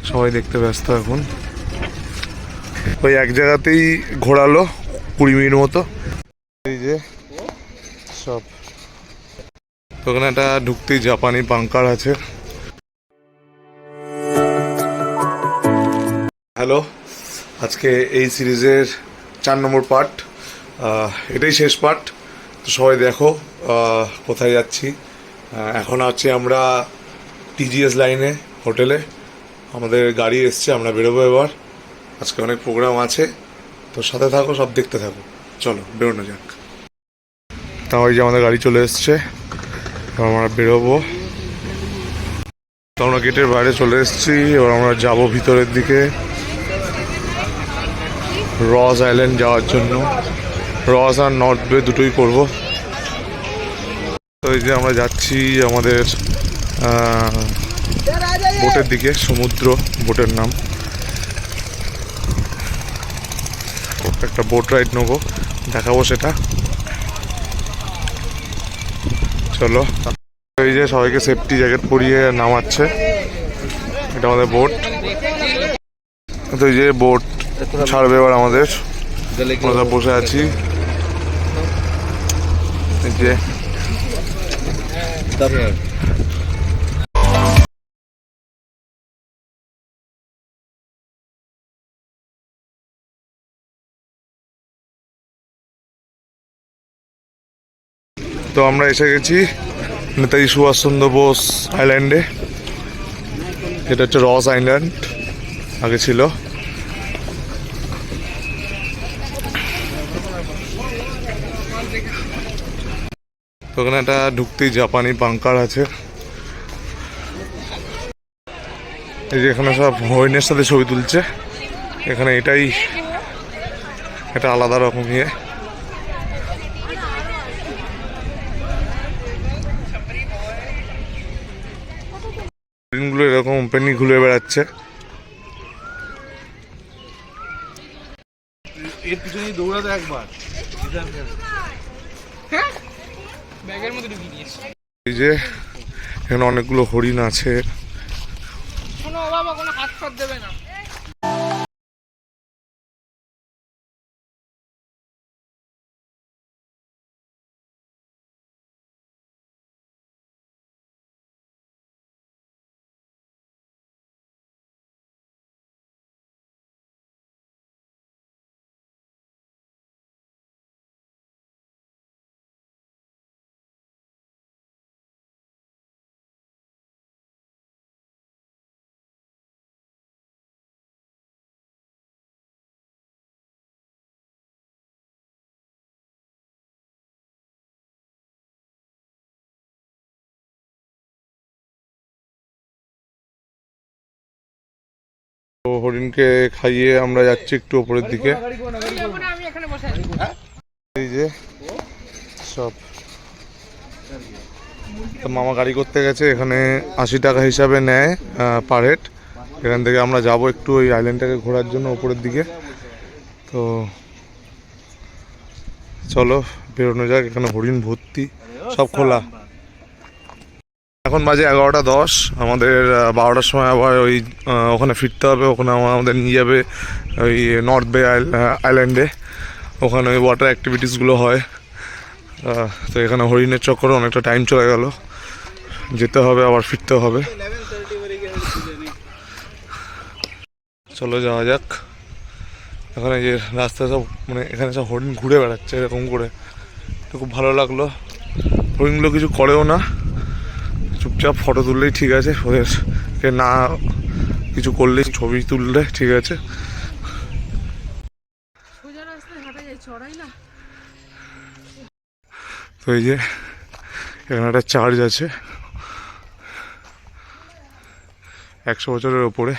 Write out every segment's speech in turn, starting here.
সবাই দেখতে ব্যস্ত এখন। ওই এক জায়গাতেই ঘোরালো 20 মিনিট মতো। এই যে সব ওখানে একটা ঢুকতেই জাপানি বাংকার আছে। হ্যালো, আজকে এই সিরিজের 4 নম্বর পার্ট, এটাই শেষ পার্ট। তো সবাই দেখো কোথায় যাচ্ছি। এখন আছি আমরা টিজিএস লাইনে হোটেলে। আমাদের গাড়ি এসছে, আমরা বেরোবো এবার। আজকে অনেক প্রোগ্রাম আছে, তো সাথে থাকো, সব দেখতে থাকো। চলো বেরোনো যাক। তা ওই যে আমাদের গাড়ি চলে এসছে, আমরা বেরোবো। তো আমরা গেটের বাইরে চলে এসেছি, এবার আমরা যাবো ভিতরের দিকে রস আইল্যান্ড যাওয়ার জন্য। রস আর নর্থ বে দুটোই করবো। তো এই যে আমরা যাচ্ছি আমাদের বোটের দিকে, সমুদ্র বোটের নাম। একটা বোট রাইড নেবো, দেখাবো সেটা। চলো, এই যে সবাইকে সেফটি জ্যাকেট পরিয়ে নামাচ্ছে। এটা আমাদের বোট। তো এই যে বোট ছাড়বে এবার আমাদের, আমরা বসে আছি। এই যে তো আমরা এসে গেছি নেতাজি সুভাষচন্দ্র বোস আইল্যান্ডে। এটা হচ্ছে রস আইল্যান্ড, আগে ছিল। তো ওখানে একটা ঢুকতেই জাপানি বাংকার আছে। এই যে এখানে সব হরিণের সাথে ছবি তুলছে। এখানে এটাই একটা আলাদা রকম ইয়ে। হরিণগুলো এরকম ওপেনলি ঘুরে বেড়াচ্ছে। এর পিছনে দৌড়াতো একবার, ব্যাগের মধ্যে ঢুকিয়ে দিয়েছে। এই যে এখানে অনেকগুলো হরিণ আছে। কোনো বাবা কোনো হাত ফাত দেবে না। তো হরিণকে খাইয়ে আমরা যাচ্ছি একটু উপরের দিকে। এই যে সব মামা গাড়ি করতে গেছে। এখানে 80 টাকা হিসাবে নেয় পার হেড। এখান থেকে আমরা যাব একটু ওই আইল্যান্ডটাকে ঘোরার জন্য উপরের দিকে। তো চলো বেরোনো যাক। এখানে হরিণ ভর্তি, সব খোলা। এখন বাজে 11টা 10। আমাদের 12টার সময় আবার ওই ওখানে ফিরতে হবে। ওখানে আমাদের নিয়ে যাবে ওই নর্থ বে আইল্যান্ডে। ওখানে ওই ওয়াটার অ্যাক্টিভিটিসগুলো হয়। তো এখানে হরিণের চক্করে অনেকটা টাইম চলে গেল, যেতে হবে আবার ফিরতে হবে। চলো যাওয়া যাক। এখানে যে রাস্তা সব মানে এখানে সব হরিণ ঘুরে বেড়াচ্ছে এরকম করে, খুব ভালো লাগলো। হরিণগুলো কিছু করেও না, চুপচাপ ফটো তুললেই ঠিক আছে। ওদেরকে না কিছু করলেই, ছবি তুললে ঠিক আছে। তো এই যে এখানে একটা চার্চ আছে 100 বছরের ওপরে।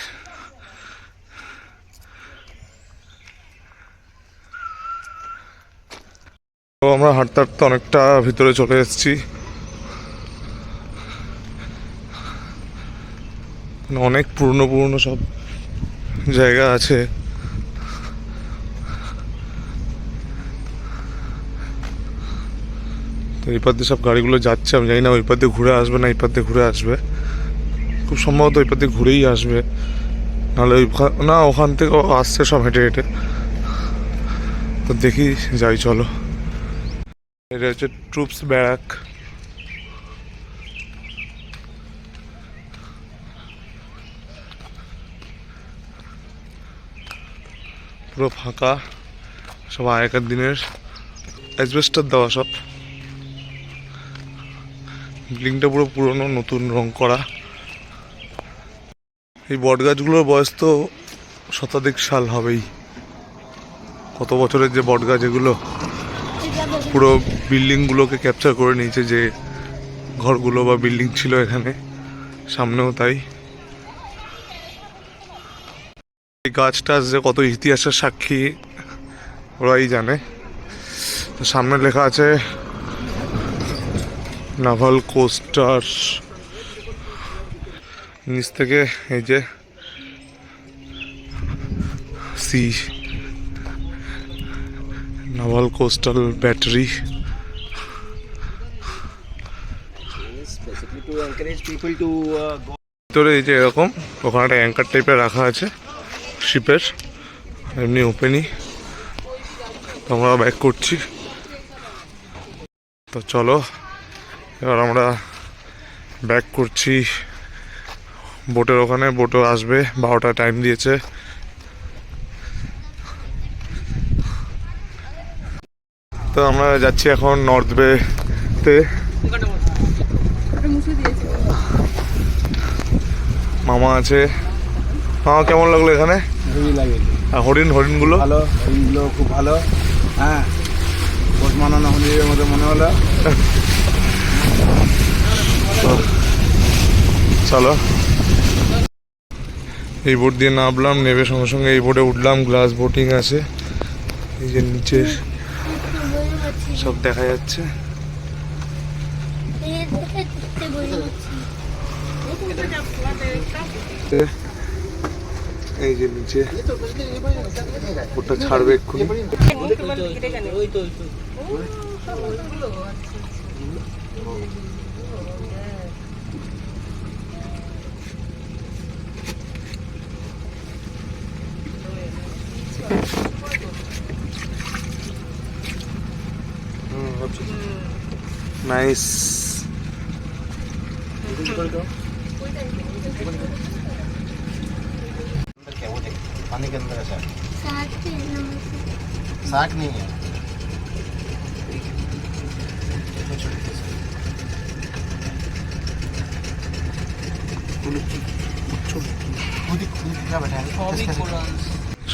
তো আমরা হাঁটতে হাঁটতে অনেকটা ভিতরে চলে এসেছি। অনেক পুরনো পুরনো সব জায়গা আছে। তো এই পার দিয়ে সব গাড়িগুলো যাচ্ছে। আমি জানি না ওই পার দিয়ে ঘুরে আসবে না এই পার দিয়ে ঘুরে আসবে। খুব সম্ভবত ওই পার দিয়ে ঘুরেই আসবে। নাহলে না ওখান থেকে আসছে সব হেঁটে হেঁটে। তো দেখি যাই চলো। এটা হচ্ছে ট্রুপস ব্যারাক। পুরো ফাঁকা, সব আগেকার দিনের অ্যাসবেস্টার দেওয়া সব। বিল্ডিংটা পুরো পুরনো, নতুন রং করা। এই বট গাছগুলোর বয়স তো শতাধিক সাল হবেই। কত বছরের যে বট গাছ এগুলো, পুরো বিল্ডিংগুলোকে ক্যাপচার করে নিয়েছে, যে ঘরগুলো বা বিল্ডিং ছিল এখানে। সামনেও তাই। এই গাছটা যে কত ইতিহাসের সাক্ষী ওরাই জানে। তো সামনে লেখা আছে নাভাল কোস্টার। নিচ থেকে এই যে সি naval coastal battery. Basically to encourage people to go. ভিতরে এই যে এরকম ওখানে একটা অ্যাঙ্কার টাইপের রাখা আছে শিপের, এমনি ওপেনই। তো আমরা ব্যাক করছি। তো চলো এবার আমরা ব্যাক করছি বোটের ওখানে। বোটও আসবে, 12টা টাইম দিয়েছে। তো আমরা যাচ্ছি এখন নর্থ বেতে। মামা আছে। মামা কেমন লাগলো এখানে? হেভি লাগে। আর হরিণগুলো ভালো, হরিণগুলো খুব ভালো। হ্যাঁ, পোষ মানানো হরিণের মতো মনে হলো। চলো এই বোট দিয়ে নামলাম, নেবে সঙ্গে সঙ্গে এই বোটে উঠলাম। গ্লাস বোটিং আছে, এই যে নিচে সব দেখা যাচ্ছে। এই যে নিচে বোটটা ছাড়বে এক্ষুনি। নাইস। क्या वो देख, पानी के अंदर ऐसा साग नहीं है।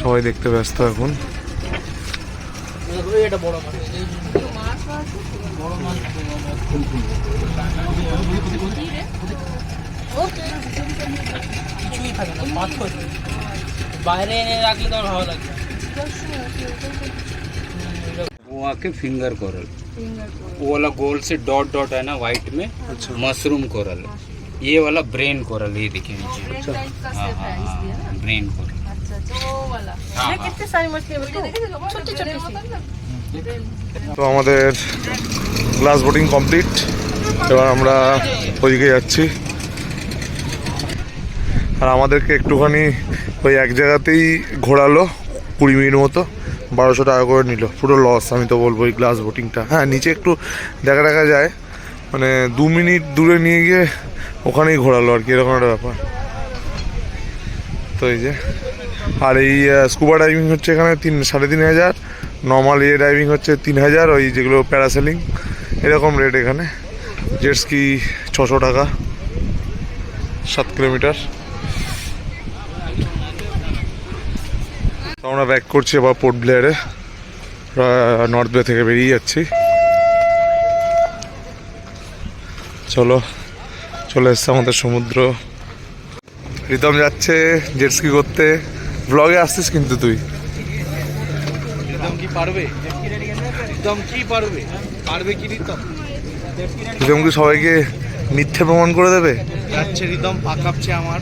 সবাই দেখতে ব্যস্ত এখন। এটা বড় মাছ, বড় মাছ। কিছুই থাকে না, পাথর বাইরে এনে রাখলে তো ভালো লাগবে। वो आके फिंगर कोरल, वो वाला गोल से डॉट डॉट है ना वाइट में, मशरूम कोरल। ये वाला ब्रेन कोरल, ये देखिए नीचे। हाँ हाँ हाँ, ब्रेन कोरल। हाँ, कितने सारी मछलियां छोटी छोटी सी। তো আমাদের গ্লাস বোটিং কমপ্লিট। এবার আমরা ওইদিকে যাচ্ছি। আর আমাদেরকে একটুখানি ওই এক জায়গাতেই ঘোরালো 20 মিনিট মতো, 1200 টাকা করে নিল। পুরো লস আমি তো বলবো এই গ্লাস বোটিংটা। হ্যাঁ, নিচে একটু দেখা যায়, মানে 2 মিনিট দূরে নিয়ে গিয়ে ওখানেই ঘোরালো আর কি, এরকম একটা ব্যাপার। তো এই যে, আর এই স্কুবা ডাইভিং হচ্ছে এখানে 3,500। নর্মাল ডাইভিং হচ্ছে 3000। ওই যেগুলো প্যারাসেলিং এরকম রেট এখানে। জেট স্কি 600 টাকা, 7 কিলোমিটার। তো আমরা ব্যাক করছি এবার পোর্ট ব্লেয়ারে। নর্থ বে থেকে বেরিয়ে যাচ্ছি। চলে এসছে আমাদের সমুদ্র। রিতম যাচ্ছে জেট স্কি করতে। ব্লগে আসছিস কিন্তু তুই। রিদম কি পারবে? রিদম কি পারবে? পারবে কি রিদম? রিতম কি সবাইকে মিথ্যে প্রমাণ করে দেবে? যাচ্ছে রিদম, পা কাঁপছে আমার।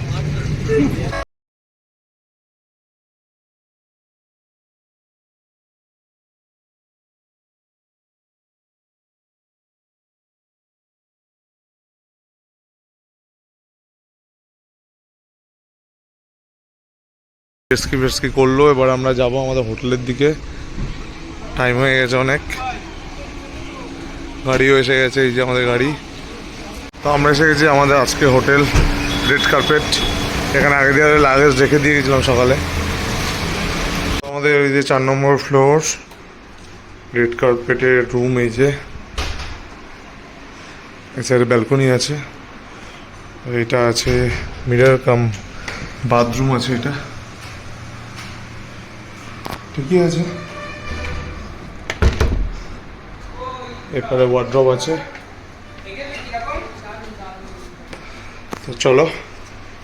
ফেসকি ফেসকি করলো। এবার আমরা যাব আমাদের হোটেলের দিকে, টাইম হয়ে গেছে অনেক, গাড়িও এসে গেছে, এই যে আমাদের গাড়ি। তো আমরা এসে গেছি আমাদের আজকে হোটেল রেড কার্পেট। এখানে আগে দিয়ে লাগেজ রেখে দিয়ে গেছিলাম সকালে। তো আমাদের ওই যে 4 নম্বর ফ্লোর, রেড কার্পেটের রুম। এই যে এই সাইডে ব্যালকনি আছে, এটা আছে মিরর কাম বাথরুম আছে, এটা ঠিকই আছে। এরপরে ওয়ার্ড্রপ আছে। তো চলো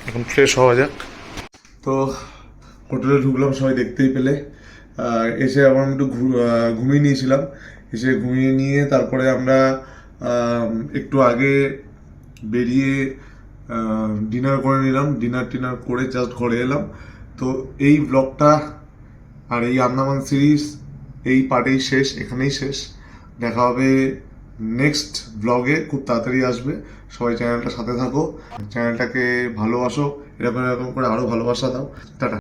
এখন ফ্রেশ হওয়া যাক। তো হোটেলে ঢুকলাম, সবাই দেখতেই পেলে। এসে আবার একটু ঘুমিয়ে নিয়েছিলাম। এসে ঘুমিয়ে নিয়ে তারপরে আমরা একটু আগে বেরিয়ে ডিনার করে নিলাম। ডিনার করে জাস্ট ঘরে এলাম। তো এই ব্লগটা আর এই আন্দামান সিরিজ এই পার্টেই শেষ, এখানেই শেষ। দেখা হবে নেক্সট ব্লগে, খুব তাড়াতাড়ি আসবে। সবাই চ্যানেলটার সাথে থাকো, চ্যানেলটাকে ভালোবাসো, এরকম করে আরও ভালোবাসা দাও। টাটা।